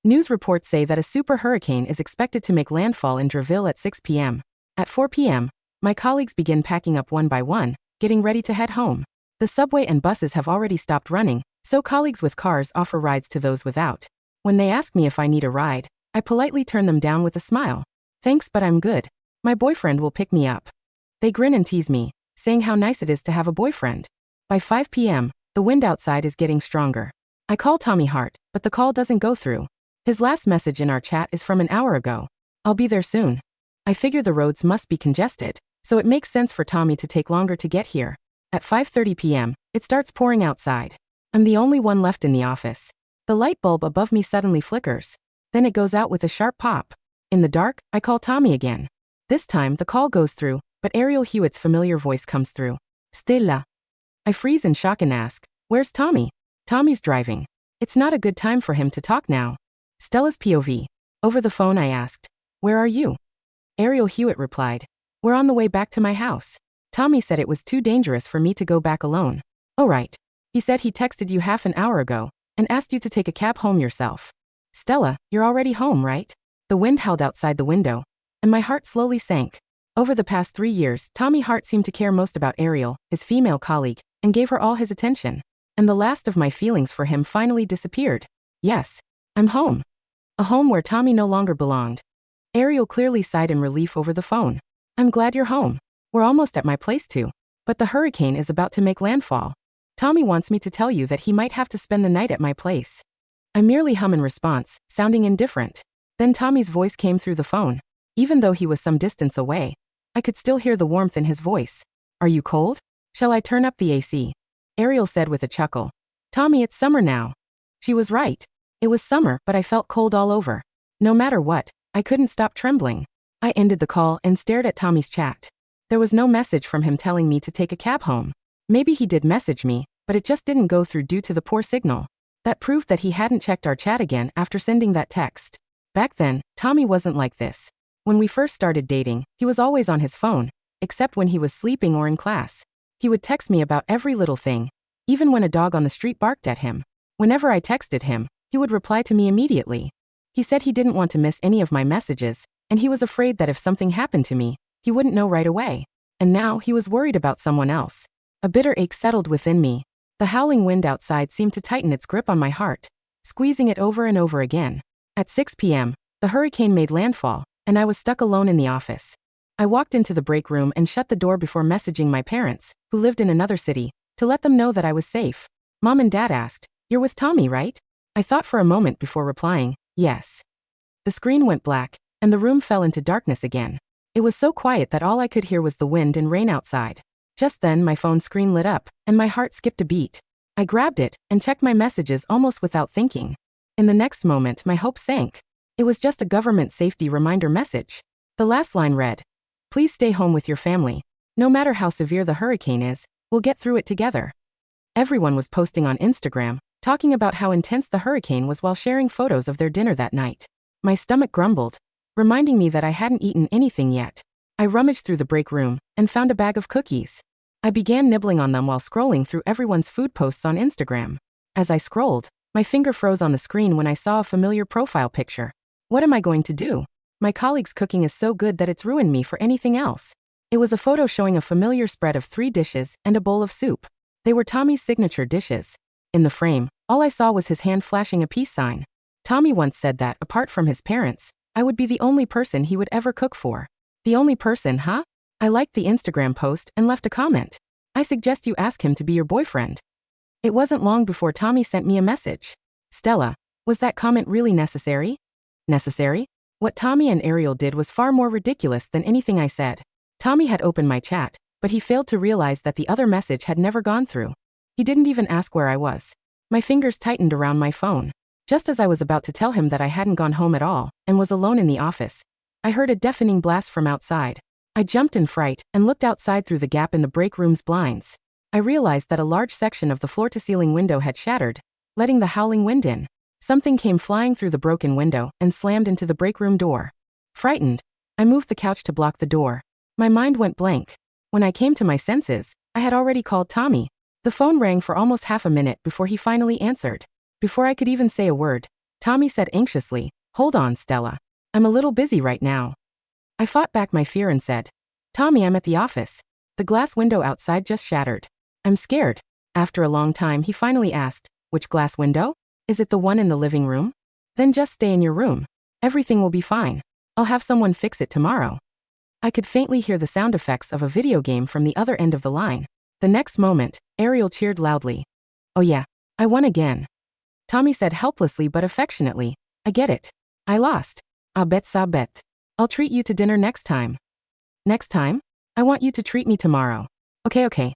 News reports say that a super hurricane is expected to make landfall in Draville at 6 p.m. At 4 p.m., my colleagues begin packing up one by one, getting ready to head home. The subway and buses have already stopped running, so colleagues with cars offer rides to those without. When they ask me if I need a ride, I politely turn them down with a smile. Thanks, but I'm good. My boyfriend will pick me up. They grin and tease me, saying how nice it is to have a boyfriend. By 5 p.m., the wind outside is getting stronger. I call Tommy Hart, but the call doesn't go through. His last message in our chat is from an hour ago. I'll be there soon. I figure the roads must be congested, so it makes sense for Tommy to take longer to get here. At 5:30 p.m., it starts pouring outside. I'm the only one left in the office. The light bulb above me suddenly flickers. Then it goes out with a sharp pop. In the dark, I call Tommy again. This time, the call goes through, but Ariel Hewitt's familiar voice comes through. Stella. I freeze in shock and ask, where's Tommy? Tommy's driving. It's not a good time for him to talk now. Stella's POV. Over the phone I asked, where are you? Ariel Hewitt replied, we're on the way back to my house. Tommy said it was too dangerous for me to go back alone. Oh right. He said he texted you half an hour ago and asked you to take a cab home yourself. Stella, you're already home, right? The wind howled outside the window, and my heart slowly sank. Over the past 3 years, Tommy Hart seemed to care most about Ariel, his female colleague, and gave her all his attention. And the last of my feelings for him finally disappeared. Yes, I'm home. A home where Tommy no longer belonged. Ariel clearly sighed in relief over the phone. I'm glad you're home. We're almost at my place too. But the hurricane is about to make landfall. Tommy wants me to tell you that he might have to spend the night at my place. I merely hum in response, sounding indifferent. Then Tommy's voice came through the phone. Even though he was some distance away, I could still hear the warmth in his voice. Are you cold? Shall I turn up the AC? Ariel said with a chuckle. Tommy, it's summer now. She was right. It was summer, but I felt cold all over. No matter what, I couldn't stop trembling. I ended the call and stared at Tommy's chat. There was no message from him telling me to take a cab home. Maybe he did message me, but it just didn't go through due to the poor signal. That proved that he hadn't checked our chat again after sending that text. Back then, Tommy wasn't like this. When we first started dating, he was always on his phone, except when he was sleeping or in class. He would text me about every little thing, even when a dog on the street barked at him. Whenever I texted him, he would reply to me immediately. He said he didn't want to miss any of my messages, and he was afraid that if something happened to me, he wouldn't know right away. And now he was worried about someone else. A bitter ache settled within me. The howling wind outside seemed to tighten its grip on my heart, squeezing it over and over again. At 6 p.m., the hurricane made landfall, and I was stuck alone in the office. I walked into the break room and shut the door before messaging my parents, who lived in another city, to let them know that I was safe. Mom and Dad asked, "You're with Tommy, right?" I thought for a moment before replying, "Yes." The screen went black, and the room fell into darkness again. It was so quiet that all I could hear was the wind and rain outside. Just then my phone screen lit up, and my heart skipped a beat. I grabbed it and checked my messages almost without thinking. In the next moment my hope sank. It was just a government safety reminder message. The last line read, "Please stay home with your family. No matter how severe the hurricane is, we'll get through it together." Everyone was posting on Instagram, talking about how intense the hurricane was while sharing photos of their dinner that night. My stomach grumbled, reminding me that I hadn't eaten anything yet. I rummaged through the break room and found a bag of cookies. I began nibbling on them while scrolling through everyone's food posts on Instagram. As I scrolled, my finger froze on the screen when I saw a familiar profile picture. What am I going to do? My colleague's cooking is so good that it's ruined me for anything else. It was a photo showing a familiar spread of 3 dishes and a bowl of soup. They were Tommy's signature dishes. In the frame, all I saw was his hand flashing a peace sign. Tommy once said that, apart from his parents, I would be the only person he would ever cook for. The only person, huh? I liked the Instagram post and left a comment. I suggest you ask him to be your boyfriend. It wasn't long before Tommy sent me a message. Stella, was that comment really necessary? Necessary? What Tommy and Ariel did was far more ridiculous than anything I said. Tommy had opened my chat, but he failed to realize that the other message had never gone through. He didn't even ask where I was. My fingers tightened around my phone. Just as I was about to tell him that I hadn't gone home at all and was alone in the office, I heard a deafening blast from outside. I jumped in fright and looked outside through the gap in the break room's blinds. I realized that a large section of the floor-to-ceiling window had shattered, letting the howling wind in. Something came flying through the broken window and slammed into the break room door. Frightened, I moved the couch to block the door. My mind went blank. When I came to my senses, I had already called Tommy. The phone rang for almost half a minute before he finally answered. Before I could even say a word, Tommy said anxiously. Hold on, Stella. I'm a little busy right now. I fought back my fear and said, Tommy, I'm at the office. The glass window outside just shattered. I'm scared. After a long time, he finally asked, which glass window? Is it the one in the living room? Then just stay in your room. Everything will be fine. I'll have someone fix it tomorrow. I could faintly hear the sound effects of a video game from the other end of the line. The next moment, Ariel cheered loudly. Oh yeah, I won again. Tommy said helplessly but affectionately, I get it. I lost. Ah bet ça bet. I'll treat you to dinner next time. Next time? I want you to treat me tomorrow. Okay.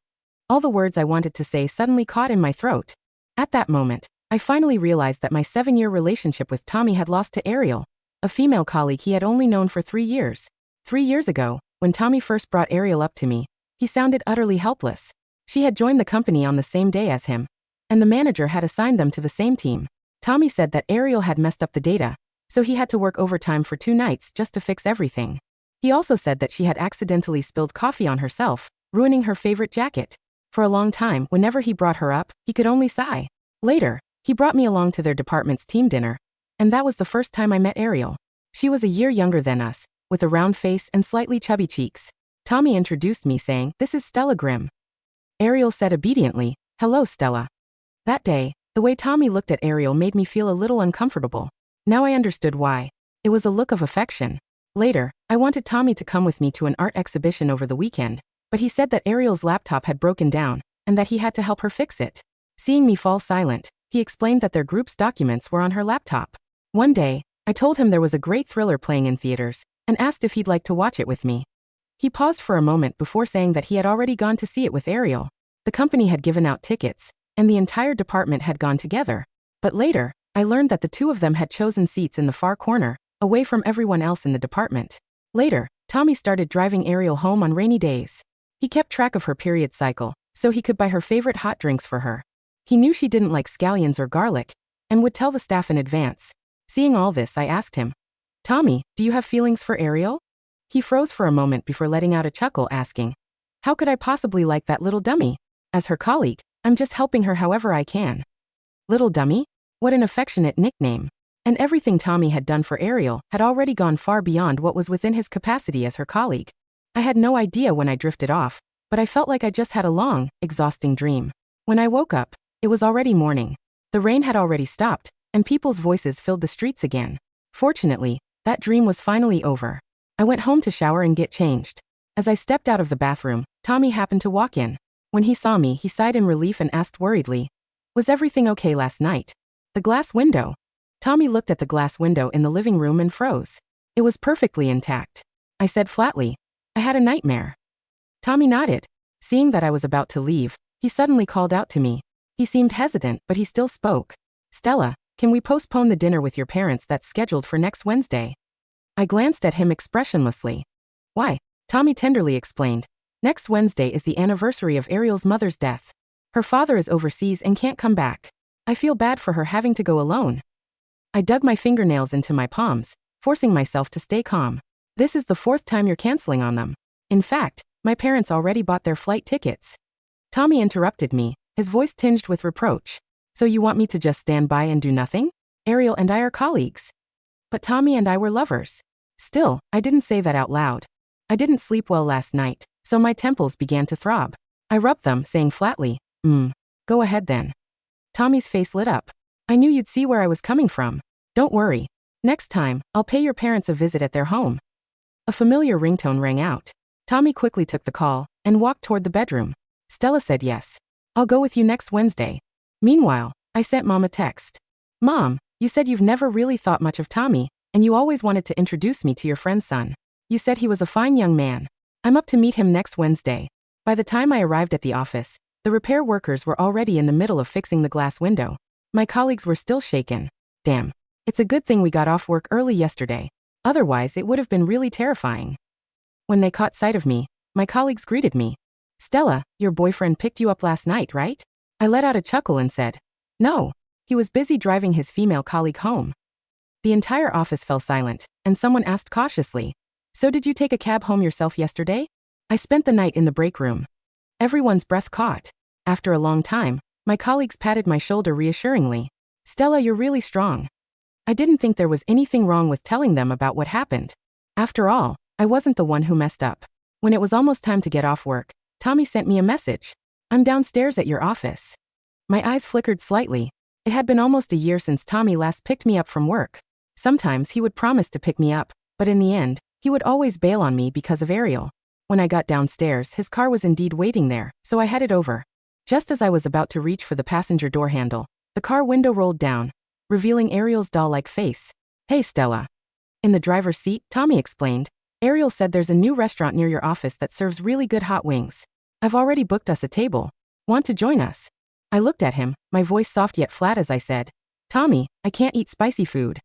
All the words I wanted to say suddenly caught in my throat. At that moment, I finally realized that my 7-year relationship with Tommy had lost to Ariel, a female colleague he had only known for 3 years. 3 years ago, when Tommy first brought Ariel up to me, he sounded utterly helpless. She had joined the company on the same day as him, and the manager had assigned them to the same team. Tommy said that Ariel had messed up the data, so he had to work overtime for 2 nights just to fix everything. He also said that she had accidentally spilled coffee on herself, ruining her favorite jacket. For a long time, whenever he brought her up, he could only sigh. Later, he brought me along to their department's team dinner, and that was the first time I met Ariel. She was a year younger than us, with a round face and slightly chubby cheeks. Tommy introduced me saying, "This is Stella Grimm." Ariel said obediently, "Hello, Stella." That day, the way Tommy looked at Ariel made me feel a little uncomfortable. Now I understood why. It was a look of affection. Later, I wanted Tommy to come with me to an art exhibition over the weekend, but he said that Ariel's laptop had broken down, and that he had to help her fix it. Seeing me fall silent, he explained that their group's documents were on her laptop. One day, I told him there was a great thriller playing in theaters, and asked if he'd like to watch it with me. He paused for a moment before saying that he had already gone to see it with Ariel. The company had given out tickets, and the entire department had gone together. But later, I learned that the 2 of them had chosen seats in the far corner, away from everyone else in the department. Later, Tommy started driving Ariel home on rainy days. He kept track of her period cycle, so he could buy her favorite hot drinks for her. He knew she didn't like scallions or garlic, and would tell the staff in advance. Seeing all this, I asked him, "Tommy, do you have feelings for Ariel?" He froze for a moment before letting out a chuckle, asking, "How could I possibly like that little dummy? As her colleague, I'm just helping her however I can." Little dummy? What an affectionate nickname. And everything Tommy had done for Ariel had already gone far beyond what was within his capacity as her colleague. I had no idea when I drifted off, but I felt like I just had a long, exhausting dream. When I woke up, it was already morning. The rain had already stopped, and people's voices filled the streets again. Fortunately, that dream was finally over. I went home to shower and get changed. As I stepped out of the bathroom, Tommy happened to walk in. When he saw me, he sighed in relief and asked worriedly, "Was everything okay last night?" "The glass window." Tommy looked at the glass window in the living room and froze. "It was perfectly intact." I said flatly, "I had a nightmare." Tommy nodded. Seeing that I was about to leave, he suddenly called out to me. He seemed hesitant, but he still spoke. "Stella, can we postpone the dinner with your parents that's scheduled for next Wednesday?" I glanced at him expressionlessly. "Why?" Tommy tenderly explained. "Next Wednesday is the anniversary of Ariel's mother's death. Her father is overseas and can't come back. I feel bad for her having to go alone." I dug my fingernails into my palms, forcing myself to stay calm. "This is the 4th time you're canceling on them. In fact, my parents already bought their flight tickets." Tommy interrupted me, his voice tinged with reproach. "So you want me to just stand by and do nothing? Ariel and I are colleagues." But Tommy and I were lovers. Still, I didn't say that out loud. I didn't sleep well last night, so my temples began to throb. I rubbed them, saying flatly, "Go ahead then." Tommy's face lit up. "I knew you'd see where I was coming from. Don't worry. Next time, I'll pay your parents a visit at their home." A familiar ringtone rang out. Tommy quickly took the call and walked toward the bedroom. Stella said yes. "I'll go with you next Wednesday." Meanwhile, I sent Mom a text. "Mom, you said you've never really thought much of Tommy, and you always wanted to introduce me to your friend's son. You said he was a fine young man. I'm up to meet him next Wednesday." By the time I arrived at the office, the repair workers were already in the middle of fixing the glass window. My colleagues were still shaken. Damn. It's a good thing we got off work early yesterday. Otherwise, it would have been really terrifying. When they caught sight of me, my colleagues greeted me. "Stella, your boyfriend picked you up last night, right?" I let out a chuckle and said, "No. He was busy driving his female colleague home." The entire office fell silent, and someone asked cautiously, "So did you take a cab home yourself yesterday?" I spent the night in the break room. Everyone's breath caught. After a long time, my colleagues patted my shoulder reassuringly. "Stella, you're really strong." I didn't think there was anything wrong with telling them about what happened. After all, I wasn't the one who messed up. When it was almost time to get off work, Tommy sent me a message. "I'm downstairs at your office." My eyes flickered slightly. It had been almost a year since Tommy last picked me up from work. Sometimes he would promise to pick me up, but in the end, he would always bail on me because of Ariel. When I got downstairs, his car was indeed waiting there, so I headed over. Just as I was about to reach for the passenger door handle, the car window rolled down, revealing Ariel's doll-like face. "Hey, Stella." In the driver's seat, Tommy explained, "Ariel said there's a new restaurant near your office that serves really good hot wings. I've already booked us a table. Want to join us?" I looked at him, my voice soft yet flat as I said, "Tommy, I can't eat spicy food."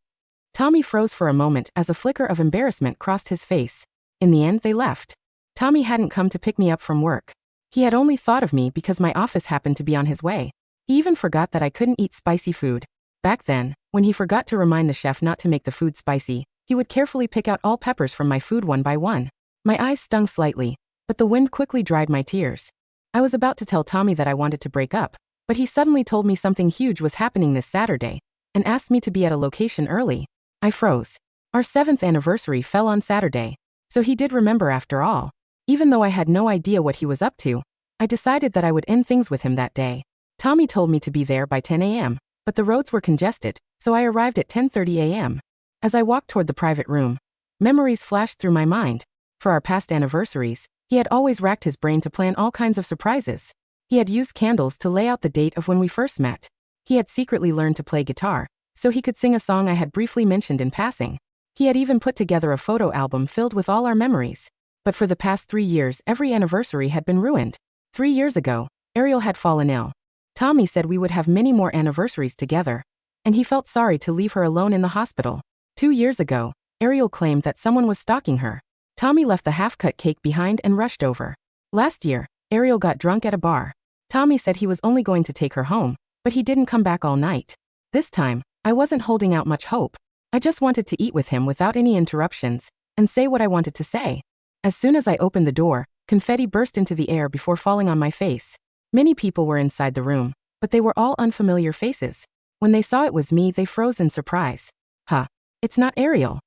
Tommy froze for a moment as a flicker of embarrassment crossed his face. In the end, they left. Tommy hadn't come to pick me up from work. He had only thought of me because my office happened to be on his way. He even forgot that I couldn't eat spicy food. Back then, when he forgot to remind the chef not to make the food spicy, he would carefully pick out all peppers from my food one by one. My eyes stung slightly, but the wind quickly dried my tears. I was about to tell Tommy that I wanted to break up, but he suddenly told me something huge was happening this Saturday, and asked me to be at a location early. I froze. Our 7th anniversary fell on Saturday, so he did remember after all. Even though I had no idea what he was up to, I decided that I would end things with him that day. Tommy told me to be there by 10 a.m., but the roads were congested, so I arrived at 10:30 a.m. As I walked toward the private room, memories flashed through my mind. For our past anniversaries, he had always racked his brain to plan all kinds of surprises. He had used candles to lay out the date of when we first met. He had secretly learned to play guitar, so he could sing a song I had briefly mentioned in passing. He had even put together a photo album filled with all our memories. But for the past 3 years, every anniversary had been ruined. 3 years ago, Ariel had fallen ill. Tommy said we would have many more anniversaries together, and he felt sorry to leave her alone in the hospital. 2 years ago, Ariel claimed that someone was stalking her. Tommy left the half-cut cake behind and rushed over. Last year, Ariel got drunk at a bar. Tommy said he was only going to take her home, but he didn't come back all night. This time, I wasn't holding out much hope. I just wanted to eat with him without any interruptions, and say what I wanted to say. As soon as I opened the door, confetti burst into the air before falling on my face. Many people were inside the room, but they were all unfamiliar faces. When they saw it was me, they froze in surprise. "Huh, it's not Ariel.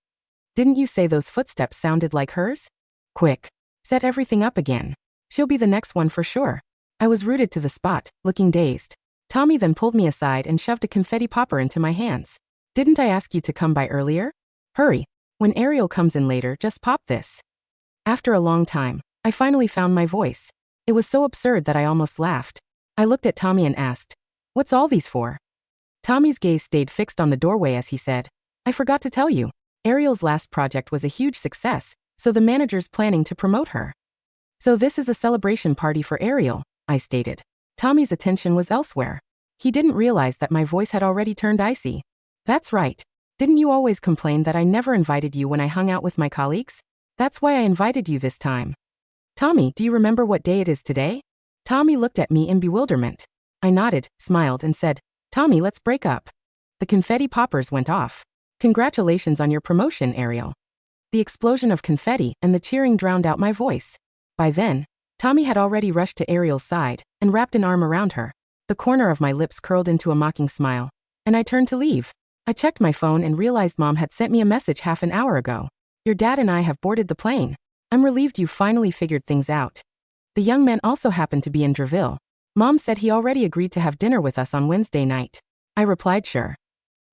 Didn't you say those footsteps sounded like hers? Quick, set everything up again. She'll be the next one for sure." I was rooted to the spot, looking dazed. Tommy then pulled me aside and shoved a confetti popper into my hands. "Didn't I ask you to come by earlier? Hurry, when Ariel comes in later, just pop this." After a long time, I finally found my voice. It was so absurd that I almost laughed. I looked at Tommy and asked, "What's all these for?" Tommy's gaze stayed fixed on the doorway as he said, "I forgot to tell you. Ariel's last project was a huge success, so the manager's planning to promote her." "So this is a celebration party for Ariel," I stated. Tommy's attention was elsewhere. He didn't realize that my voice had already turned icy. "That's right. Didn't you always complain that I never invited you when I hung out with my colleagues? That's why I invited you this time." "Tommy, do you remember what day it is today?" Tommy looked at me in bewilderment. I nodded, smiled, and said, "Tommy, let's break up." The confetti poppers went off. "Congratulations on your promotion, Ariel." The explosion of confetti and the cheering drowned out my voice. By then, Tommy had already rushed to Ariel's side and wrapped an arm around her. The corner of my lips curled into a mocking smile, and I turned to leave. I checked my phone and realized Mom had sent me a message half an hour ago. "Your dad and I have boarded the plane. I'm relieved you finally figured things out." The young man also happened to be in Draville. Mom said he already agreed to have dinner with us on Wednesday night. I replied sure.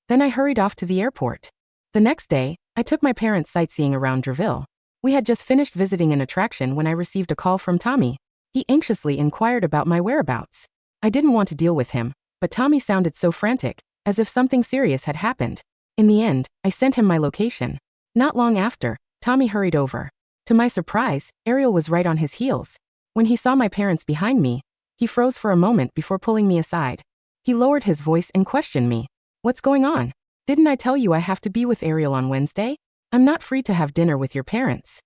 Then I hurried off to the airport. The next day, I took my parents sightseeing around Draville. We had just finished visiting an attraction when I received a call from Tommy. He anxiously inquired about my whereabouts. I didn't want to deal with him, but Tommy sounded so frantic, as if something serious had happened. In the end, I sent him my location. Not long after, Tommy hurried over. To my surprise, Ariel was right on his heels. When he saw my parents behind me, he froze for a moment before pulling me aside. He lowered his voice and questioned me. "What's going on? Didn't I tell you I have to be with Ariel on Wednesday? I'm not free to have dinner with your parents."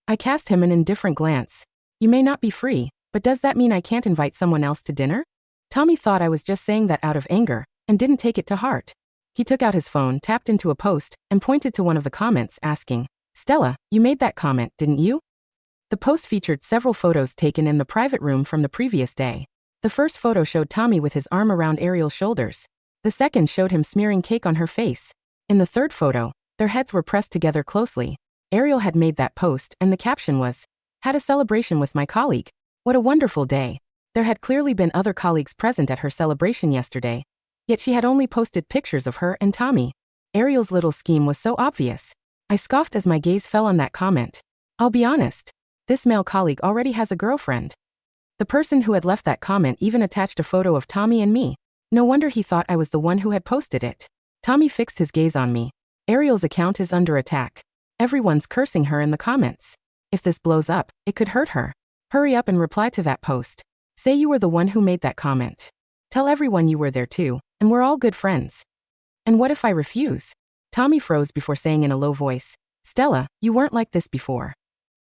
I cast him an indifferent glance. "You may not be free, but does that mean I can't invite someone else to dinner?" Tommy thought I was just saying that out of anger, and didn't take it to heart. He took out his phone, tapped into a post, and pointed to one of the comments, asking, "Stella, you made that comment, didn't you?" The post featured several photos taken in the private room from the previous day. The first photo showed Tommy with his arm around Ariel's shoulders. The second showed him smearing cake on her face. In the third photo, their heads were pressed together closely. Ariel had made that post, and the caption was, "Had a celebration with my colleague. What a wonderful day." There had clearly been other colleagues present at her celebration yesterday, yet she had only posted pictures of her and Tommy. Ariel's little scheme was so obvious. I scoffed as my gaze fell on that comment. I'll be honest, this male colleague already has a girlfriend. The person who had left that comment even attached a photo of Tommy and me. No wonder he thought I was the one who had posted it. Tommy fixed his gaze on me. Ariel's account is under attack. Everyone's cursing her in the comments. If this blows up, it could hurt her. Hurry up and reply to that post. Say you were the one who made that comment. Tell everyone you were there too, and we're all good friends. And what if I refuse? Tommy froze before saying in a low voice, "Stella, you weren't like this before."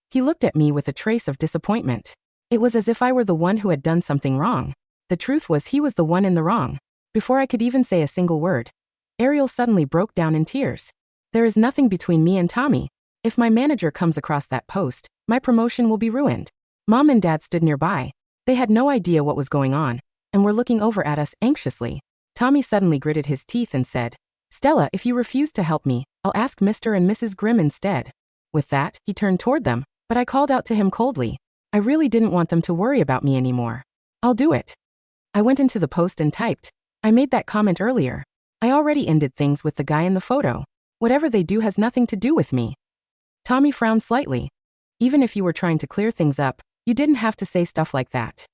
He looked at me with a trace of disappointment. It was as if I were the one who had done something wrong. The truth was he was the one in the wrong. Before I could even say a single word, Ariel suddenly broke down in tears. There is nothing between me and Tommy. If my manager comes across that post, my promotion will be ruined. Mom and Dad stood nearby. They had no idea what was going on, and were looking over at us anxiously. Tommy suddenly gritted his teeth and said, "Stella, if you refuse to help me, I'll ask Mr. and Mrs. Grimm instead." With that, he turned toward them, but I called out to him coldly. I really didn't want them to worry about me anymore. "I'll do it." I went into the post and typed, "I made that comment earlier. I already ended things with the guy in the photo. Whatever they do has nothing to do with me." Tommy frowned slightly. "Even if you were trying to clear things up, you didn't have to say stuff like that."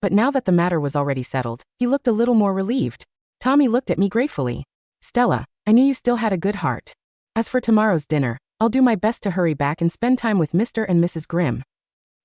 But now that the matter was already settled, he looked a little more relieved. Tommy looked at me gratefully. "Stella, I knew you still had a good heart. As for tomorrow's dinner, I'll do my best to hurry back and spend time with Mr. and Mrs. Grimm."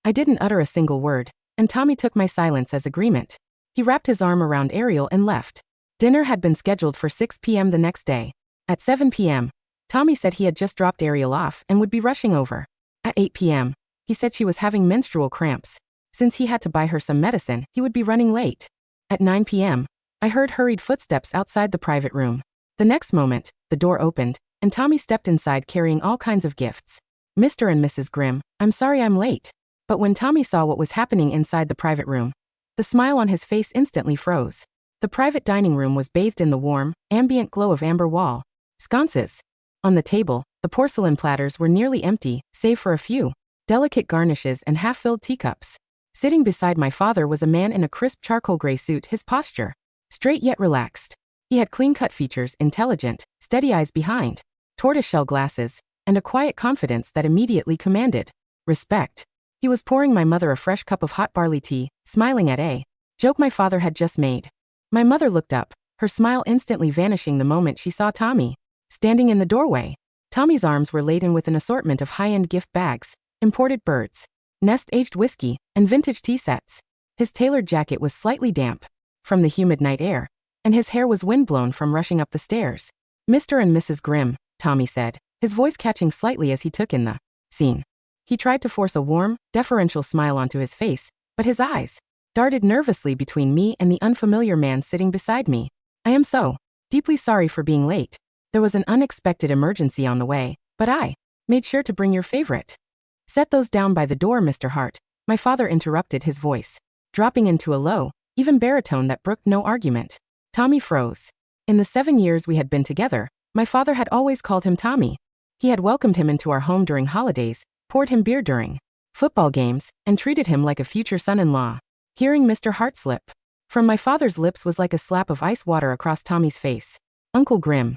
I didn't utter a single word, and Tommy took my silence as agreement. He wrapped his arm around Ariel and left. Dinner had been scheduled for 6 p.m. the next day. At 7 p.m., Tommy said he had just dropped Ariel off and would be rushing over. At 8 p.m., he said she was having menstrual cramps. Since he had to buy her some medicine, he would be running late. At 9 p.m., I heard hurried footsteps outside the private room. The next moment, the door opened, and Tommy stepped inside carrying all kinds of gifts. "Mr. and Mrs. Grimm, I'm sorry I'm late." But when Tommy saw what was happening inside the private room, the smile on his face instantly froze. The private dining room was bathed in the warm, ambient glow of amber wall sconces. On the table, the porcelain platters were nearly empty, save for a few delicate garnishes and half-filled teacups. Sitting beside my father was a man in a crisp charcoal gray suit, his posture straight yet relaxed. He had clean-cut features, intelligent, steady eyes behind tortoiseshell glasses, and a quiet confidence that immediately commanded respect. He was pouring my mother a fresh cup of hot barley tea, smiling at a joke my father had just made. My mother looked up, her smile instantly vanishing the moment she saw Tommy standing in the doorway. Tommy's arms were laden with an assortment of high-end gift bags, imported birds, nest-aged whiskey, and vintage tea sets. His tailored jacket was slightly damp from the humid night air, and his hair was windblown from rushing up the stairs. "Mr. and Mrs. Grimm," Tommy said, his voice catching slightly as he took in the scene. He tried to force a warm, deferential smile onto his face, but his eyes darted nervously between me and the unfamiliar man sitting beside me. "I am so deeply sorry for being late. There was an unexpected emergency on the way, but I made sure to bring your favorite." "Set those down by the door, Mr. Hart," my father interrupted, his voice dropping into a low, even baritone that brooked no argument. Tommy froze. In the 7 years we had been together, my father had always called him Tommy. He had welcomed him into our home during holidays, poured him beer during football games, and treated him like a future son-in-law. Hearing Mr. Hart slip from my father's lips was like a slap of ice water across Tommy's face. "Uncle Grimm."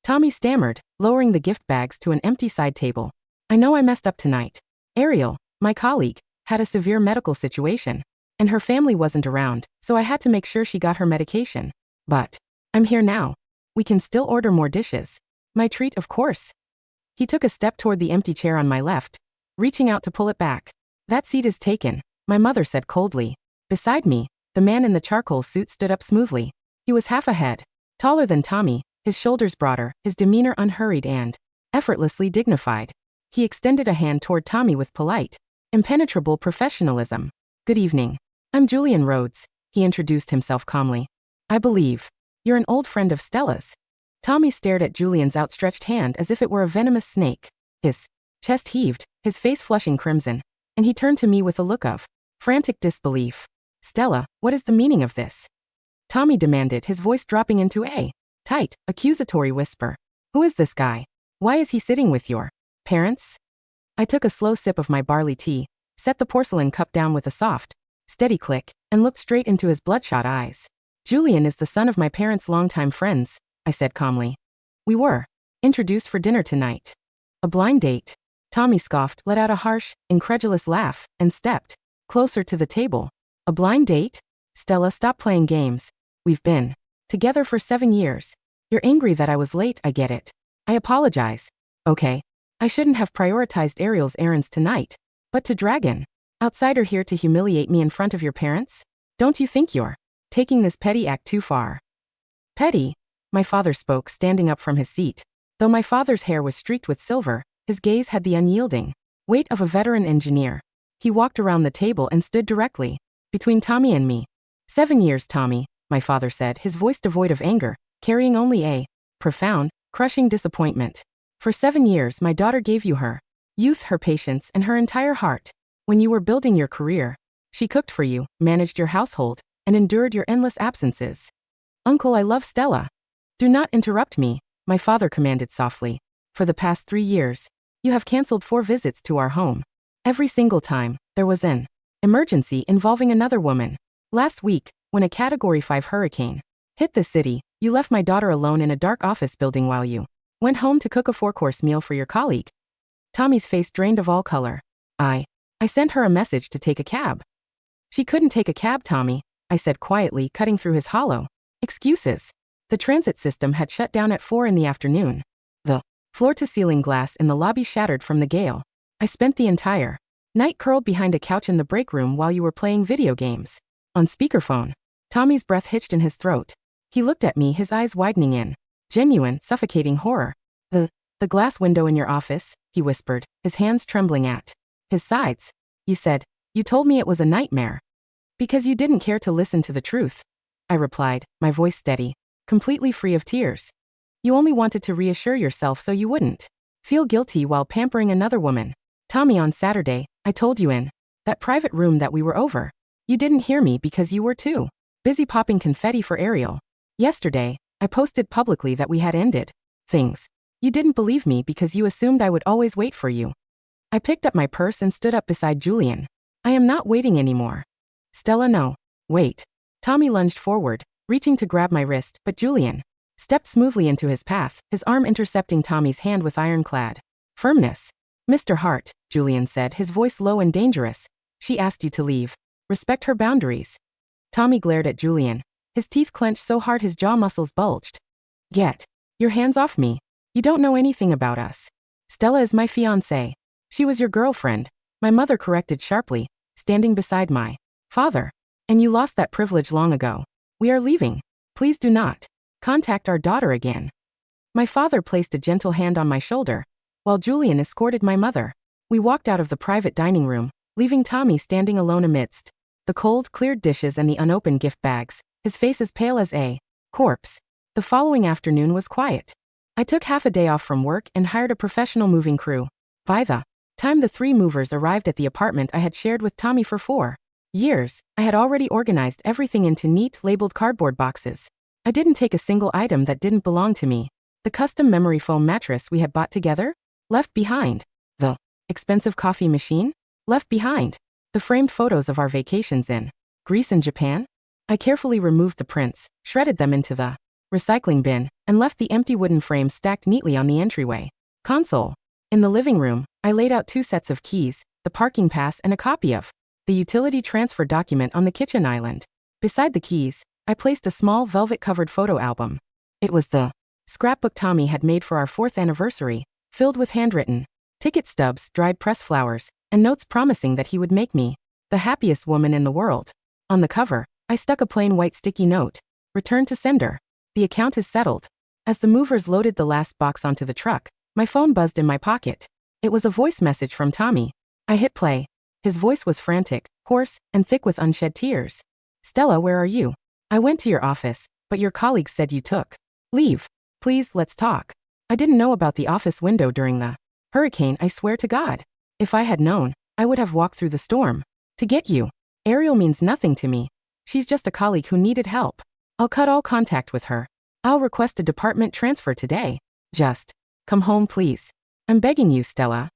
Tommy stammered, lowering the gift bags to an empty side table. "I know I messed up tonight. Ariel, my colleague, had a severe medical situation, and her family wasn't around, so I had to make sure she got her medication. But I'm here now. We can still order more dishes. My treat, of course." He took a step toward the empty chair on my left, reaching out to pull it back. "That seat is taken," my mother said coldly. Beside me, the man in the charcoal suit stood up smoothly. He was half a head taller than Tommy, his shoulders broader, his demeanor unhurried and effortlessly dignified. He extended a hand toward Tommy with polite, impenetrable professionalism. "Good evening. I'm Julian Rhodes," he introduced himself calmly. "I believe you're an old friend of Stella's." Tommy stared at Julian's outstretched hand as if it were a venomous snake. His chest heaved, his face flushing crimson, and he turned to me with a look of frantic disbelief. "Stella, what is the meaning of this?" Tommy demanded, his voice dropping into a tight, accusatory whisper. Who is this guy? Why is he sitting with your parents? I took a slow sip of my barley tea, set the porcelain cup down with a soft, steady click, and looked straight into his bloodshot eyes. Julian is the son of my parents' longtime friends, I said calmly. We were introduced for dinner tonight. A blind date. Tommy scoffed, let out a harsh, incredulous laugh, and stepped closer to the table. A blind date? Stella, stop playing games. We've been together for 7 years. You're angry that I was late, I get it. I apologize. Okay. I shouldn't have prioritized Ariel's errands tonight. But to Dragon, outsider here to humiliate me in front of your parents? Don't you think you're taking this petty act too far? Petty? My father spoke, standing up from his seat. Though my father's hair was streaked with silver, his gaze had the unyielding weight of a veteran engineer. He walked around the table and stood directly between Tommy and me. 7 years, Tommy, my father said, his voice devoid of anger, carrying only a profound, crushing disappointment. For 7 years, my daughter gave you her youth, her patience, and her entire heart. When you were building your career, she cooked for you, managed your household, and endured your endless absences. Uncle, I love Stella. Do not interrupt me, my father commanded softly. For the past 3 years, you have canceled 4 visits to our home. Every single time, there was an emergency involving another woman. Last week, when a Category 5 hurricane hit the city, you left my daughter alone in a dark office building while you went home to cook a 4-course meal for your colleague. Tommy's face drained of all color. I sent her a message to take a cab. She couldn't take a cab, Tommy, I said quietly, cutting through his hollow excuses. The transit system had shut down at 4 in the afternoon. The floor-to-ceiling glass in the lobby shattered from the gale. I spent the entire night curled behind a couch in the break room while you were playing video games. On speakerphone. Tommy's breath hitched in his throat. He looked at me, his eyes widening in genuine, suffocating horror. The glass window in your office, he whispered, his hands trembling at his sides. You told me it was a nightmare. Because you didn't care to listen to the truth, I replied, my voice steady, completely free of tears. You only wanted to reassure yourself so you wouldn't feel guilty while pampering another woman. Tommy, on Saturday, I told you in that private room that we were over. You didn't hear me because you were too busy popping confetti for Ariel. Yesterday, I posted publicly that we had ended things. You didn't believe me because you assumed I would always wait for you. I picked up my purse and stood up beside Julian. I am not waiting anymore. Stella, no. Wait. Tommy lunged forward, reaching to grab my wrist, but Julian stepped smoothly into his path, his arm intercepting Tommy's hand with ironclad firmness. Mr. Hart, Julian said, his voice low and dangerous. She asked you to leave. Respect her boundaries. Tommy glared at Julian, his teeth clenched so hard his jaw muscles bulged. Get your hands off me. You don't know anything about us. Stella is my fiancée. She was your girlfriend, my mother corrected sharply, standing beside my father. And you lost that privilege long ago. We are leaving. Please do not contact our daughter again. My father placed a gentle hand on my shoulder, while Julian escorted my mother. We walked out of the private dining room, leaving Tommy standing alone amidst the cold, cleared dishes and the unopened gift bags, his face as pale as a corpse. The following afternoon was quiet. I took half a day off from work and hired a professional moving crew. By the time the 3 movers arrived at the apartment I had shared with Tommy for 4 years, I had already organized everything into neat, labeled cardboard boxes. I didn't take a single item that didn't belong to me. The custom memory foam mattress we had bought together? Left behind. The expensive coffee machine? Left behind. The framed photos of our vacations in Greece and Japan? I carefully removed the prints, shredded them into the recycling bin, and left the empty wooden frames stacked neatly on the entryway console. In the living room, I laid out 2 sets of keys, the parking pass and a copy of the utility transfer document on the kitchen island. Beside the keys, I placed a small velvet-covered photo album. It was the scrapbook Tommy had made for our 4th anniversary, filled with handwritten ticket stubs, dried pressed flowers, and notes promising that he would make me the happiest woman in the world. On the cover, I stuck a plain white sticky note. Return to sender. The account is settled. As the movers loaded the last box onto the truck, my phone buzzed in my pocket. It was a voice message from Tommy. I hit play. His voice was frantic, hoarse, and thick with unshed tears. Stella, where are you? I went to your office, but your colleagues said you took leave. Please, let's talk. I didn't know about the office window during the hurricane, I swear to God. If I had known, I would have walked through the storm to get you. Ariel means nothing to me. She's just a colleague who needed help. I'll cut all contact with her. I'll request a department transfer today. Just come home, please. I'm begging you, Stella.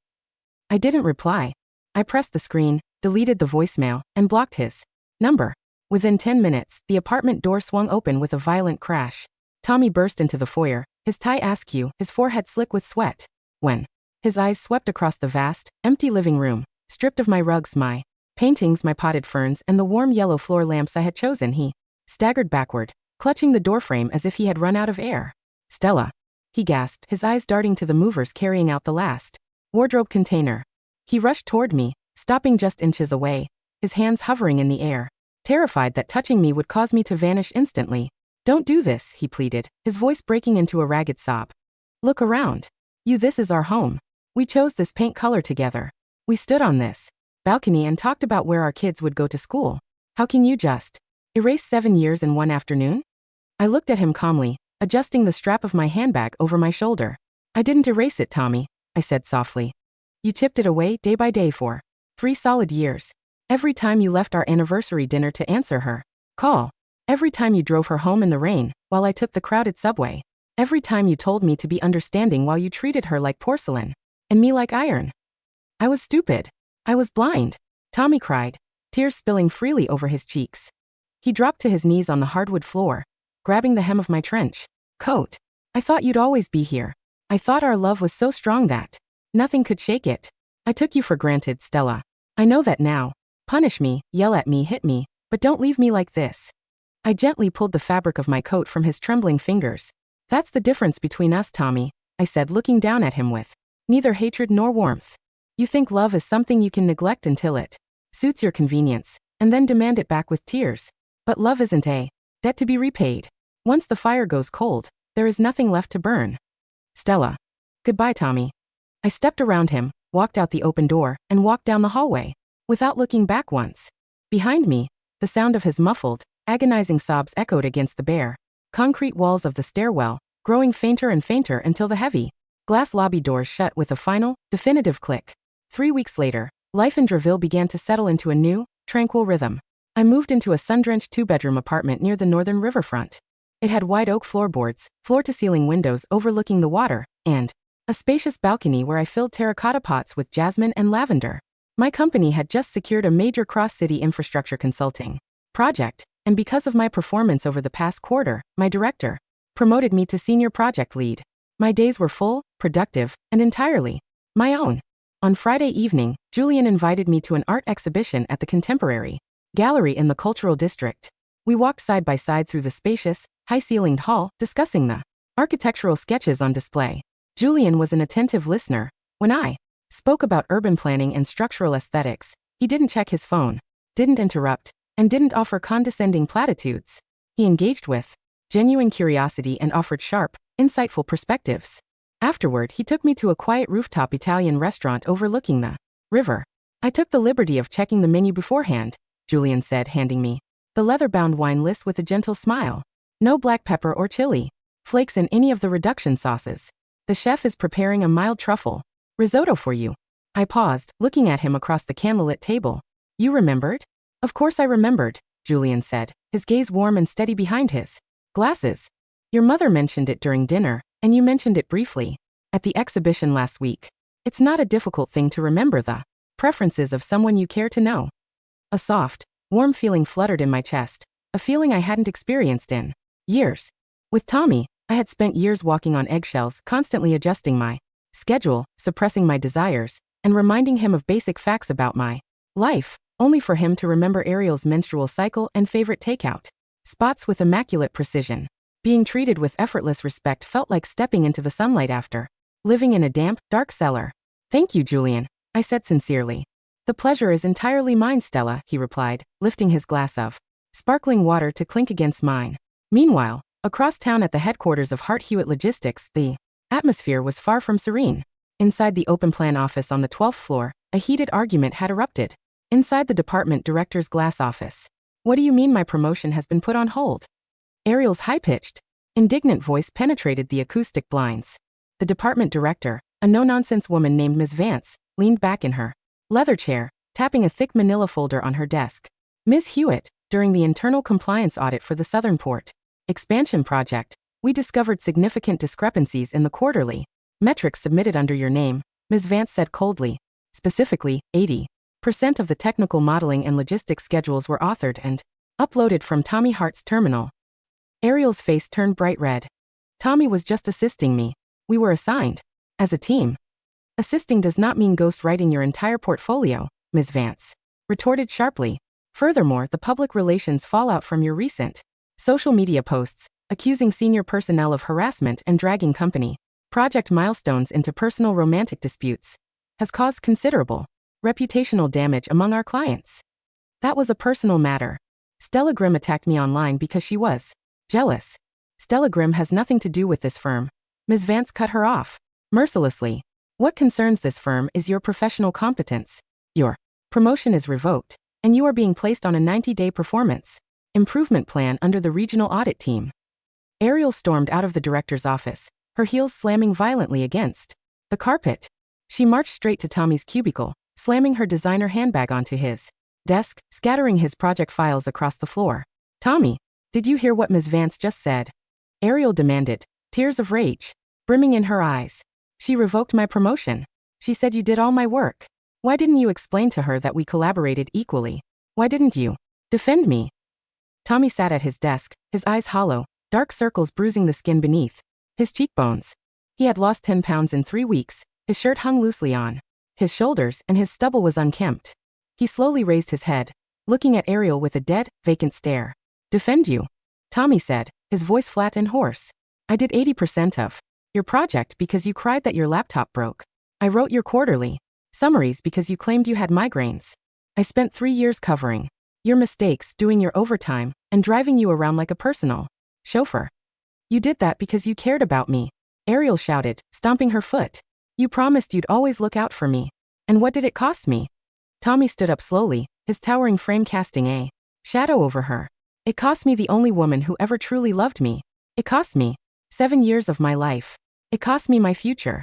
I didn't reply. I pressed the screen, deleted the voicemail, and blocked his number. Within 10 minutes, the apartment door swung open with a violent crash. Tommy burst into the foyer, his tie askew, his forehead slick with sweat. When his eyes swept across the vast, empty living room, stripped of my rugs, my paintings, my potted ferns, and the warm yellow floor lamps I had chosen, he staggered backward, clutching the doorframe as if he had run out of air. Stella, he gasped, his eyes darting to the movers carrying out the last wardrobe container. He rushed toward me, stopping just inches away, his hands hovering in the air, terrified that touching me would cause me to vanish instantly. Don't do this, he pleaded, his voice breaking into a ragged sob. Look around. This is our home. We chose this paint color together. We stood on this balcony and talked about where our kids would go to school. How can you just erase 7 years in one afternoon? I looked at him calmly, adjusting the strap of my handbag over my shoulder. I didn't erase it, Tommy, I said softly. You chipped it away day by day for 3 solid years. Every time you left our anniversary dinner to answer her call. Every time you drove her home in the rain while I took the crowded subway. Every time you told me to be understanding while you treated her like porcelain and me like iron. I was stupid. I was blind. Tommy cried, tears spilling freely over his cheeks. He dropped to his knees on the hardwood floor, grabbing the hem of my trench coat. I thought you'd always be here. I thought our love was so strong that nothing could shake it. I took you for granted, Stella. I know that now. Punish me, yell at me, hit me, but don't leave me like this. I gently pulled the fabric of my coat from his trembling fingers. That's the difference between us, Tommy, I said, looking down at him with neither hatred nor warmth. You think love is something you can neglect until it suits your convenience, and then demand it back with tears. But love isn't a debt to be repaid. Once the fire goes cold, there is nothing left to burn. Stella. Goodbye, Tommy. I stepped around him, walked out the open door, and walked down the hallway, without looking back once. Behind me, the sound of his muffled, agonizing sobs echoed against the bare concrete walls of the stairwell, growing fainter and fainter until the heavy glass lobby doors shut with a final, definitive click. 3 weeks later, life in Draville began to settle into a new, tranquil rhythm. I moved into a sun-drenched 2-bedroom apartment near the northern riverfront. It had wide oak floorboards, floor-to-ceiling windows overlooking the water, and a spacious balcony where I filled terracotta pots with jasmine and lavender. My company had just secured a major cross-city infrastructure consulting project, and because of my performance over the past quarter, my director promoted me to senior project lead. My days were full, productive, and entirely my own. On Friday evening, Julian invited me to an art exhibition at the Contemporary Gallery in the Cultural District. We walked side by side through the spacious, high-ceilinged hall, discussing the architectural sketches on display. Julian was an attentive listener. When I spoke about urban planning and structural aesthetics, he didn't check his phone, didn't interrupt, and didn't offer condescending platitudes. He engaged with genuine curiosity and offered sharp, insightful perspectives. Afterward, he took me to a quiet rooftop Italian restaurant overlooking the river. I took the liberty of checking the menu beforehand, Julian said, handing me the leather-bound wine list with a gentle smile. No black pepper or chili flakes in any of the reduction sauces. The chef is preparing a mild truffle risotto for you. I paused, looking at him across the candlelit table. You remembered? Of course I remembered, Julian said, his gaze warm and steady behind his glasses. Your mother mentioned it during dinner, and you mentioned it briefly at the exhibition last week. It's not a difficult thing to remember the preferences of someone you care to know. A soft, warm feeling fluttered in my chest, a feeling I hadn't experienced in years. With Tommy, I had spent years walking on eggshells, constantly adjusting my schedule, suppressing my desires, and reminding him of basic facts about my life, only for him to remember Ariel's menstrual cycle and favorite takeout spots with immaculate precision. Being treated with effortless respect felt like stepping into the sunlight after living in a damp, dark cellar. Thank you, Julian, I said sincerely. The pleasure is entirely mine, Stella, he replied, lifting his glass of sparkling water to clink against mine. Meanwhile, across town at the headquarters of Hart Hewitt Logistics, the atmosphere was far from serene. Inside the open plan office on the 12th floor, a heated argument had erupted. Inside the department director's glass office. What do you mean my promotion has been put on hold? Ariel's high-pitched, indignant voice penetrated the acoustic blinds. The department director, a no-nonsense woman named Ms. Vance, leaned back in her leather chair, tapping a thick manila folder on her desk. Ms. Hewitt, during the internal compliance audit for the Southern Port expansion project, We discovered significant discrepancies in the quarterly metrics submitted under your name, Ms. Vance said coldly. Specifically, 80% of the technical modeling and logistics schedules were authored and uploaded from Tommy Hart's terminal. Ariel's face turned bright red. Tommy was just assisting me. We were assigned as a team. Assisting does not mean ghostwriting your entire portfolio, Ms. Vance retorted sharply. Furthermore, the public relations fallout from your recent social media posts, accusing senior personnel of harassment and dragging company project milestones into personal romantic disputes, has caused considerable reputational damage among our clients. That was a personal matter. Stella Grimm attacked me online because she was jealous. Stella Grimm has nothing to do with this firm. Ms. Vance cut her off mercilessly. What concerns this firm is your professional competence. Your promotion is revoked, and you are being placed on a 90-day performance improvement plan under the regional audit team. Ariel stormed out of the director's office, her heels slamming violently against the carpet. She marched straight to Tommy's cubicle, slamming her designer handbag onto his desk, scattering his project files across the floor. Tommy, did you hear what Ms. Vance just said? Ariel demanded, tears of rage brimming in her eyes. She revoked my promotion. She said you did all my work. Why didn't you explain to her that we collaborated equally? Why didn't you defend me? Tommy sat at his desk, his eyes hollow, dark circles bruising the skin beneath his cheekbones. He had lost 10 pounds in 3 weeks, his shirt hung loosely on his shoulders and his stubble was unkempt. He slowly raised his head, looking at Ariel with a dead, vacant stare. Defend you? Tommy said, his voice flat and hoarse. I did 80% of your project because you cried that your laptop broke. I wrote your quarterly summaries because you claimed you had migraines. I spent 3 years covering your mistakes, doing your overtime, and driving you around like a personal chauffeur. You did that because you cared about me. Ariel shouted, stomping her foot. You promised you'd always look out for me. And what did it cost me? Tommy stood up slowly, his towering frame casting a shadow over her. It cost me the only woman who ever truly loved me. It cost me 7 years of my life. It cost me my future.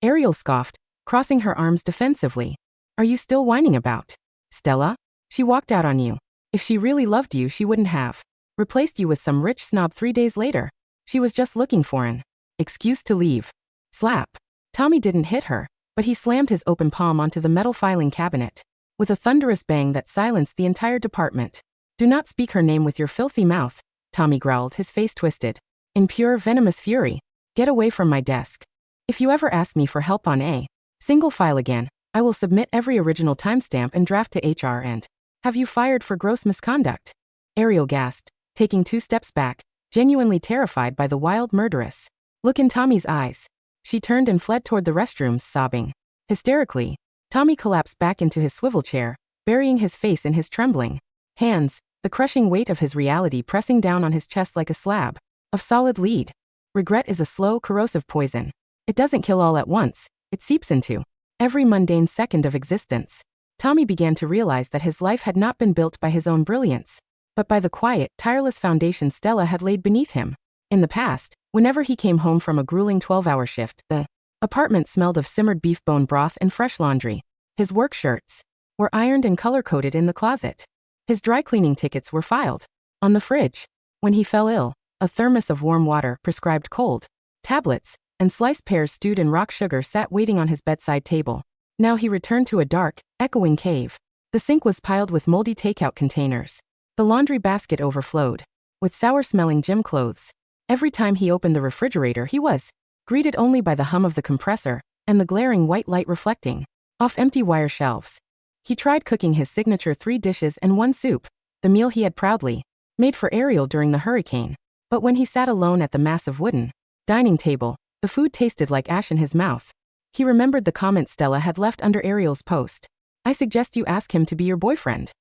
Ariel scoffed, crossing her arms defensively. Are you still whining about Stella? She walked out on you. If she really loved you, she wouldn't have replaced you with some rich snob 3 days later. She was just looking for an excuse to leave. Slap. Tommy didn't hit her, but he slammed his open palm onto the metal filing cabinet with a thunderous bang that silenced the entire department. Do not speak her name with your filthy mouth, Tommy growled, his face twisted in pure venomous fury. Get away from my desk. If you ever ask me for help on a single file again, I will submit every original timestamp and draft to HR and have you fired for gross misconduct. Ariel gasped, taking 2 steps back, genuinely terrified by the wild, murderous look in Tommy's eyes. She turned and fled toward the restrooms, sobbing hysterically. Tommy collapsed back into his swivel chair, burying his face in his trembling hands, the crushing weight of his reality pressing down on his chest like a slab of solid lead. Regret is a slow, corrosive poison. It doesn't kill all at once, it seeps into every mundane second of existence. Tommy began to realize that his life had not been built by his own brilliance, but by the quiet, tireless foundation Stella had laid beneath him. In the past, whenever he came home from a grueling 12-hour shift, the apartment smelled of simmered beef bone broth and fresh laundry. His work shirts were ironed and color-coded in the closet. His dry cleaning tickets were filed on the fridge. When he fell ill, a thermos of warm water, prescribed cold tablets, and sliced pears stewed in rock sugar sat waiting on his bedside table. Now he returned to a dark, echoing cave. The sink was piled with moldy takeout containers. The laundry basket overflowed with sour-smelling gym clothes. Every time he opened the refrigerator, he was greeted only by the hum of the compressor and the glaring white light reflecting off empty wire shelves. He tried cooking his signature 3 dishes and 1 soup, the meal he had proudly made for Ariel during the hurricane. But when he sat alone at the massive wooden dining table, the food tasted like ash in his mouth. He remembered the comment Stella had left under Ariel's post. I suggest you ask him to be your boyfriend.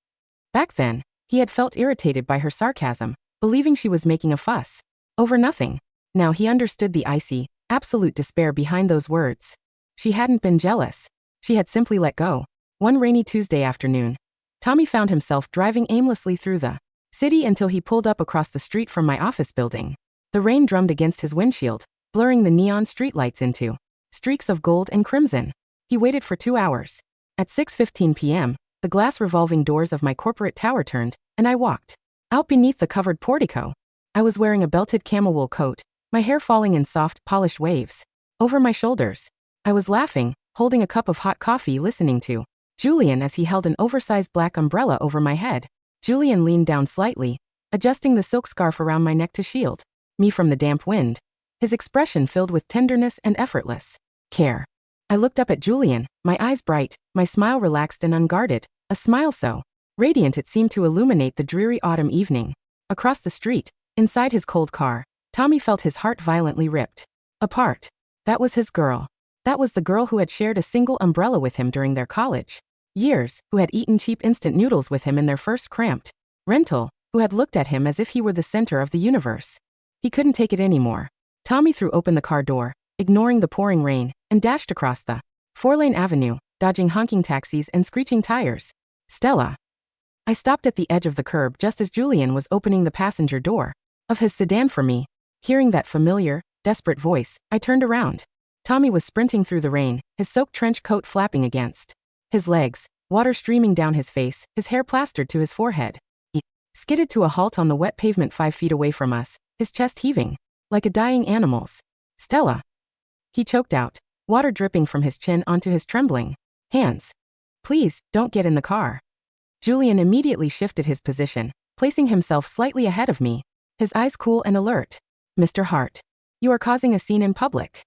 Back then, he had felt irritated by her sarcasm, believing she was making a fuss over nothing. Now he understood the icy, absolute despair behind those words. She hadn't been jealous. She had simply let go. One rainy Tuesday afternoon, Tommy found himself driving aimlessly through the city until he pulled up across the street from my office building. The rain drummed against his windshield, blurring the neon streetlights into streaks of gold and crimson. He waited for 2 hours. At 6:15 p.m., the glass revolving doors of my corporate tower turned, and I walked out beneath the covered portico. I was wearing a belted camel wool coat, my hair falling in soft, polished waves over my shoulders. I was laughing, holding a cup of hot coffee listening to Julian as he held an oversized black umbrella over my head. Julian leaned down slightly, adjusting the silk scarf around my neck to shield me from the damp wind, his expression filled with tenderness and effortless care. I looked up at Julian, my eyes bright, my smile relaxed and unguarded, a smile so radiant it seemed to illuminate the dreary autumn evening. Across the street, inside his cold car, Tommy felt his heart violently ripped apart. That was his girl. That was the girl who had shared a single umbrella with him during their college years, who had eaten cheap instant noodles with him in their first cramped rental, who had looked at him as if he were the center of the universe. He couldn't take it anymore. Tommy threw open the car door, ignoring the pouring rain, and dashed across the 4-lane avenue, dodging honking taxis and screeching tires. Stella. I stopped at the edge of the curb just as Julian was opening the passenger door of his sedan for me. Hearing that familiar, desperate voice, I turned around. Tommy was sprinting through the rain, his soaked trench coat flapping against his legs, water streaming down his face, his hair plastered to his forehead. He skidded to a halt on the wet pavement 5 feet away from us, his chest heaving like a dying animal's. Stella. He choked out, water dripping from his chin onto his trembling hands. Please, don't get in the car. Julian immediately shifted his position, placing himself slightly ahead of me, his eyes cool and alert. Mr. Hart. You are causing a scene in public.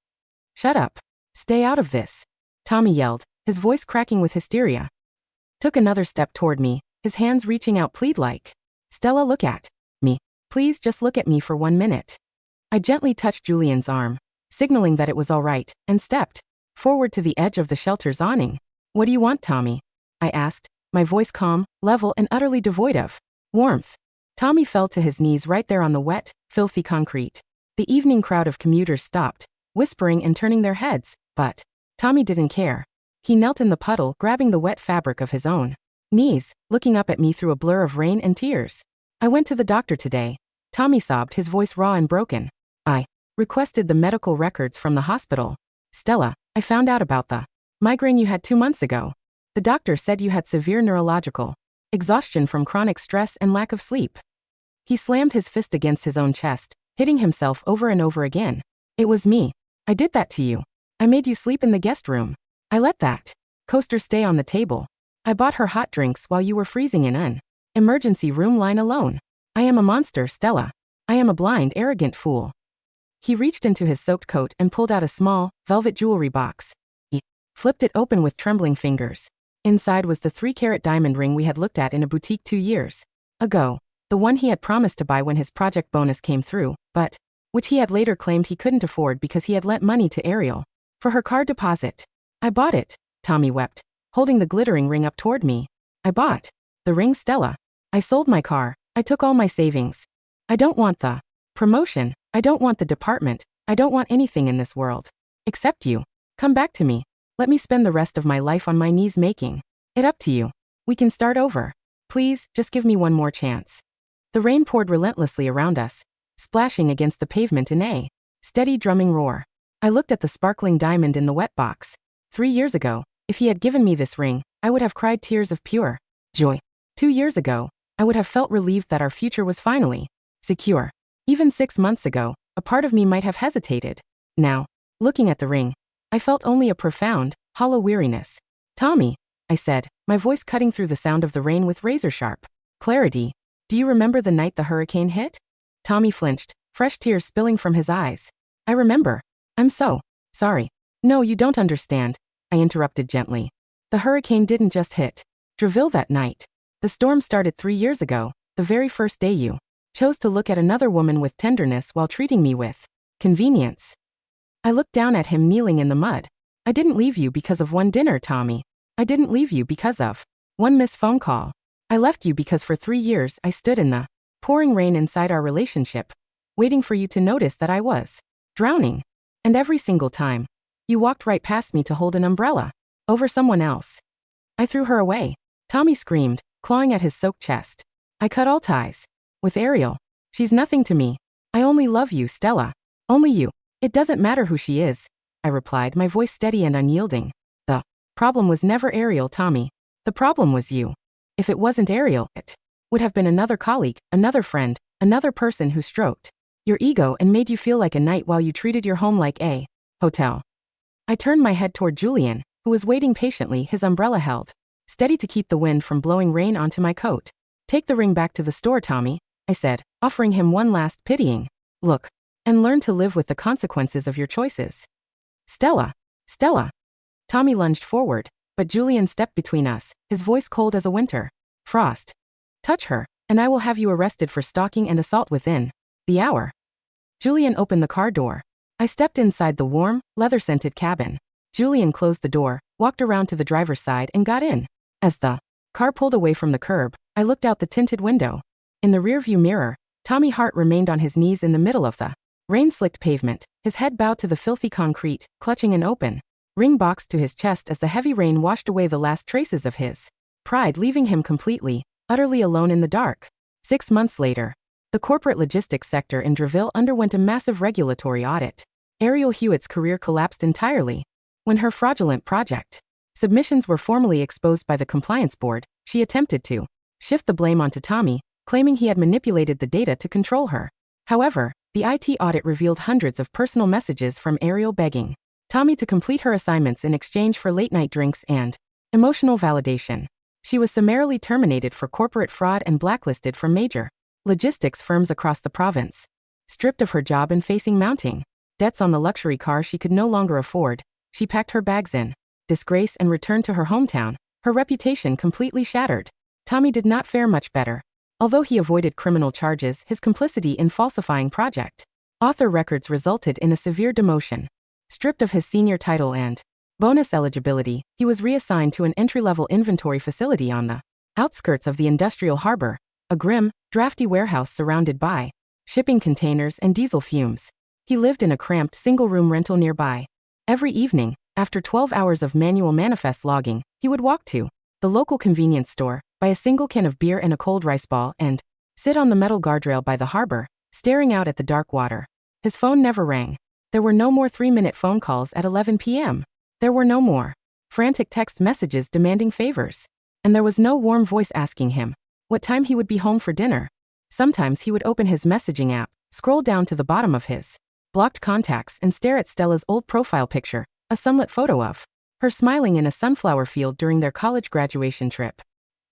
Shut up. Stay out of this. Tommy yelled, his voice cracking with hysteria. Took another step toward me, his hands reaching out plead-like. Stella, look at me. Please just look at me for 1 minute. I gently touched Julian's arm, signaling that it was all right, and stepped forward to the edge of the shelter's awning. What do you want, Tommy? I asked, my voice calm, level, and utterly devoid of warmth. Tommy fell to his knees right there on the wet, filthy concrete. The evening crowd of commuters stopped, whispering and turning their heads, but Tommy didn't care. He knelt in the puddle, grabbing the wet fabric of his own knees, looking up at me through a blur of rain and tears. I went to the doctor today. Tommy sobbed, his voice raw and broken. I requested the medical records from the hospital. Stella, I found out about the migraine you had 2 months ago. The doctor said you had severe neurological exhaustion from chronic stress and lack of sleep. He slammed his fist against his own chest, hitting himself over and over again. It was me. I did that to you. I made you sleep in the guest room. I let that coaster stay on the table. I bought her hot drinks while you were freezing in an emergency room line alone. I am a monster, Stella. I am a blind, arrogant fool. He reached into his soaked coat and pulled out a small, velvet jewelry box. He flipped it open with trembling fingers. Inside was the 3-carat diamond ring we had looked at in a boutique 2 years ago, the one he had promised to buy when his project bonus came through, but which he had later claimed he couldn't afford because he had lent money to Ariel for her car deposit. I bought it, Tommy wept, holding the glittering ring up toward me. I bought the ring, Stella. I sold my car. I took all my savings. I don't want the promotion. I don't want the department. I don't want anything in this world. Except you. Come back to me. Let me spend the rest of my life on my knees making it up to you. We can start over. Please, just give me one more chance. The rain poured relentlessly around us, splashing against the pavement in a steady drumming roar. I looked at the sparkling diamond in the wet box. 3 years ago, if he had given me this ring, I would have cried tears of pure joy. 2 years ago, I would have felt relieved that our future was finally secure. Even 6 months ago, a part of me might have hesitated. Now, looking at the ring, I felt only a profound, hollow weariness. Tommy, I said, my voice cutting through the sound of the rain with razor-sharp clarity. Do you remember the night the hurricane hit? Tommy flinched, fresh tears spilling from his eyes. I remember. I'm so sorry. No, you don't understand, I interrupted gently. The hurricane didn't just hit Draville that night. The storm started 3 years ago, the very first day you chose to look at another woman with tenderness while treating me with convenience. I looked down at him kneeling in the mud. I didn't leave you because of one dinner, Tommy. I didn't leave you because of one missed phone call. I left you because for 3 years I stood in the pouring rain inside our relationship, waiting for you to notice that I was drowning. And every single time, you walked right past me to hold an umbrella over someone else. I threw her away. Tommy screamed, clawing at his soaked chest. I cut all ties with Ariel. She's nothing to me. I only love you, Stella. Only you. It doesn't matter who she is, I replied, my voice steady and unyielding. The problem was never Ariel, Tommy. The problem was you. If it wasn't Ariel, it would have been another colleague, another friend, another person who stroked your ego and made you feel like a knight while you treated your home like a hotel. I turned my head toward Julian, who was waiting patiently, his umbrella held steady to keep the wind from blowing rain onto my coat. Take the ring back to the store, Tommy, I said, offering him one last pitying look, and learn to live with the consequences of your choices. Stella. Tommy lunged forward, but Julian stepped between us, his voice cold as a winter frost. Touch her, and I will have you arrested for stalking and assault within the hour. Julian opened the car door. I stepped inside the warm, leather-scented cabin. Julian closed the door, walked around to the driver's side and got in. As the car pulled away from the curb, I looked out the tinted window. In the rearview mirror, Tommy Hart remained on his knees in the middle of the rain-slicked pavement, his head bowed to the filthy concrete, clutching an open ring box to his chest as the heavy rain washed away the last traces of his pride, leaving him completely, utterly alone in the dark. 6 months later, the corporate logistics sector in Draville underwent a massive regulatory audit. Ariel Hewitt's career collapsed entirely. When her fraudulent project submissions were formally exposed by the compliance board, she attempted to shift the blame onto Tommy, claiming he had manipulated the data to control her. However, the IT audit revealed hundreds of personal messages from Ariel begging Tommy to complete her assignments in exchange for late-night drinks and emotional validation. She was summarily terminated for corporate fraud and blacklisted from major logistics firms across the province. Stripped of her job and facing mounting debts on the luxury car she could no longer afford, she packed her bags in disgrace and returned to her hometown, her reputation completely shattered. Tommy did not fare much better. Although he avoided criminal charges, his complicity in falsifying project author records resulted in a severe demotion. Stripped of his senior title and bonus eligibility, he was reassigned to an entry-level inventory facility on the outskirts of the industrial harbor, a grim, drafty warehouse surrounded by shipping containers and diesel fumes. He lived in a cramped single-room rental nearby. Every evening, after 12 hours of manual manifest logging, he would walk to the local convenience store, buy a single can of beer and a cold rice ball, and sit on the metal guardrail by the harbor, staring out at the dark water. His phone never rang. There were no more 3-minute phone calls at 11 p.m. There were no more frantic text messages demanding favors. And there was no warm voice asking him what time he would be home for dinner. Sometimes he would open his messaging app, scroll down to the bottom of his blocked contacts and stare at Stella's old profile picture, a sunlit photo of her smiling in a sunflower field during their college graduation trip.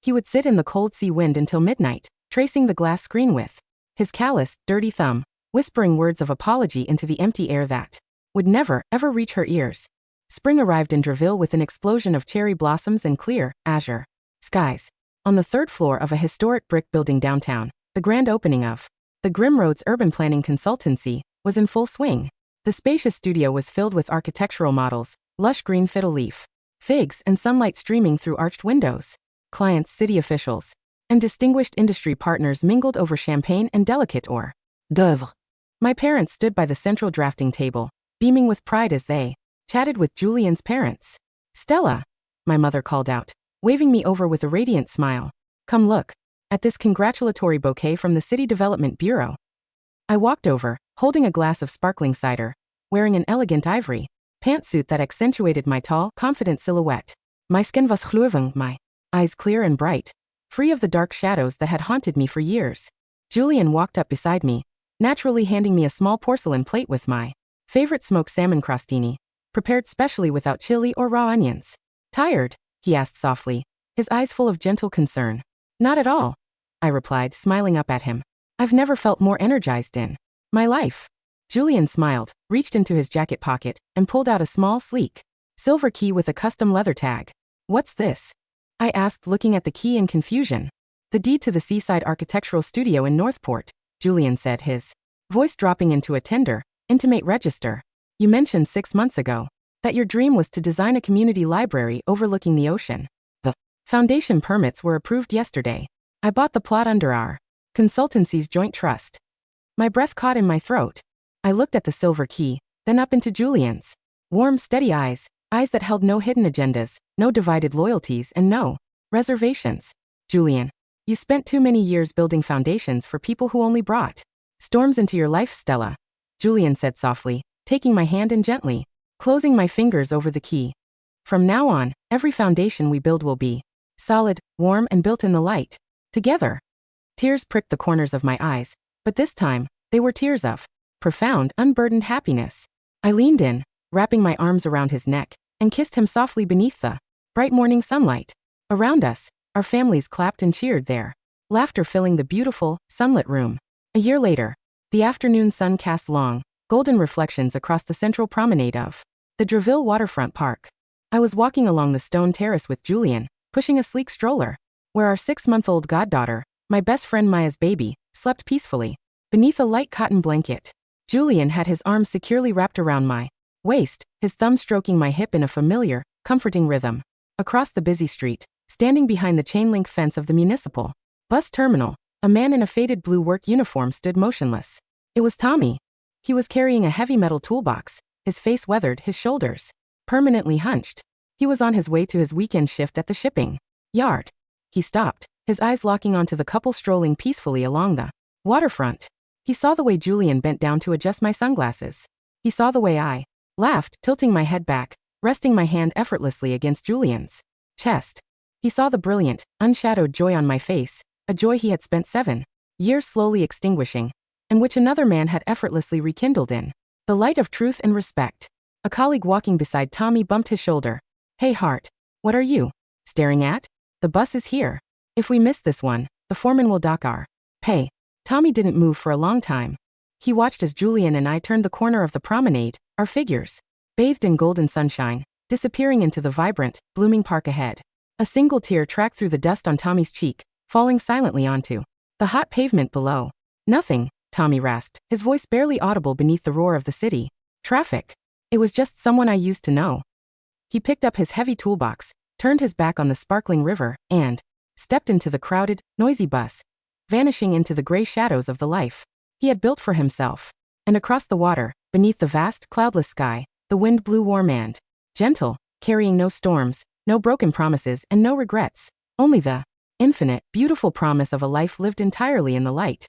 He would sit in the cold sea wind until midnight, tracing the glass screen with his calloused, dirty thumb, whispering words of apology into the empty air that would never, ever reach her ears. Spring arrived in Draville with an explosion of cherry blossoms and clear, azure skies. On the 3rd floor of a historic brick building downtown, the grand opening of the Grim Roads Urban Planning Consultancy was in full swing. The spacious studio was filled with architectural models, lush green fiddle leaf figs and sunlight streaming through arched windows. Clients, city officials, and distinguished industry partners mingled over champagne and delicate hors d'oeuvre. My parents stood by the central drafting table, beaming with pride as they chatted with Julian's parents. Stella, my mother called out, waving me over with a radiant smile. Come look at this congratulatory bouquet from the City Development Bureau. I walked over, holding a glass of sparkling cider, wearing an elegant ivory pantsuit that accentuated my tall, confident silhouette. My skin was glowing, my eyes clear and bright, free of the dark shadows that had haunted me for years. Julian walked up beside me, naturally handing me a small porcelain plate with my favorite smoked salmon crostini, prepared specially without chili or raw onions. Tired? He asked softly, his eyes full of gentle concern. Not at all, I replied, smiling up at him. I've never felt more energized in my life. Julian smiled, reached into his jacket pocket, and pulled out a small, sleek silver key with a custom leather tag. What's this? I asked, looking at the key in confusion. The deed to the seaside architectural studio in Northport, Julian said, his voice dropping into a tender, intimate register. You mentioned 6 months ago that your dream was to design a community library overlooking the ocean. The foundation permits were approved yesterday. I bought the plot under our consultancy's joint trust. My breath caught in my throat. I looked at the silver key, then up into Julian's warm, steady eyes that held no hidden agendas, no divided loyalties, and no reservations. Julian, you spent too many years building foundations for people who only brought storms into your life, Stella, Julian said softly, taking my hand and gently closing my fingers over the key. From now on, every foundation we build will be solid, warm, and built in the light. Together. Tears pricked the corners of my eyes, but this time, They were tears of profound, unburdened happiness. I leaned in, wrapping my arms around his neck, and kissed him softly beneath the bright morning sunlight. Around us, our families clapped and cheered there, laughter filling the beautiful, sunlit room. A year later, the afternoon sun cast long, golden reflections across the central promenade of the Draville waterfront park. I was walking along the stone terrace with Julian, pushing a sleek stroller, where our 6-month-old goddaughter, my best friend Maya's baby, slept peacefully beneath a light cotton blanket. Julian had his arms securely wrapped around my waist, his thumb stroking my hip in a familiar, comforting rhythm. Across the busy street, standing behind the chain-link fence of the municipal bus terminal, a man in a faded blue work uniform stood motionless. It was Tommy. He was carrying a heavy metal toolbox, his face weathered, his shoulders permanently hunched. He was on his way to his weekend shift at the shipping yard. He stopped, his eyes locking onto the couple strolling peacefully along the waterfront. He saw the way Julian bent down to adjust my sunglasses. He saw the way I laughed, tilting my head back, resting my hand effortlessly against Julian's chest. He saw the brilliant, unshadowed joy on my face, a joy he had spent 7 years slowly extinguishing, and which another man had effortlessly rekindled in the light of truth and respect. A colleague walking beside Tommy bumped his shoulder. "Hey Hart, what are you staring at? The bus is here. If we miss this one, the foreman will dock our pay." Tommy didn't move for a long time. He watched as Julian and I turned the corner of the promenade, our figures bathed in golden sunshine, disappearing into the vibrant, blooming park ahead. A single tear tracked through the dust on Tommy's cheek, falling silently onto the hot pavement below. "Nothing," Tommy rasped, his voice barely audible beneath the roar of the city traffic. "It was just someone I used to know." He picked up his heavy toolbox, turned his back on the sparkling river, and stepped into the crowded, noisy bus, vanishing into the gray shadows of the life he had built for himself. And across the water, beneath the vast, cloudless sky, the wind blew warm and gentle, carrying no storms, no broken promises, and no regrets, only the infinite, beautiful promise of a life lived entirely in the light.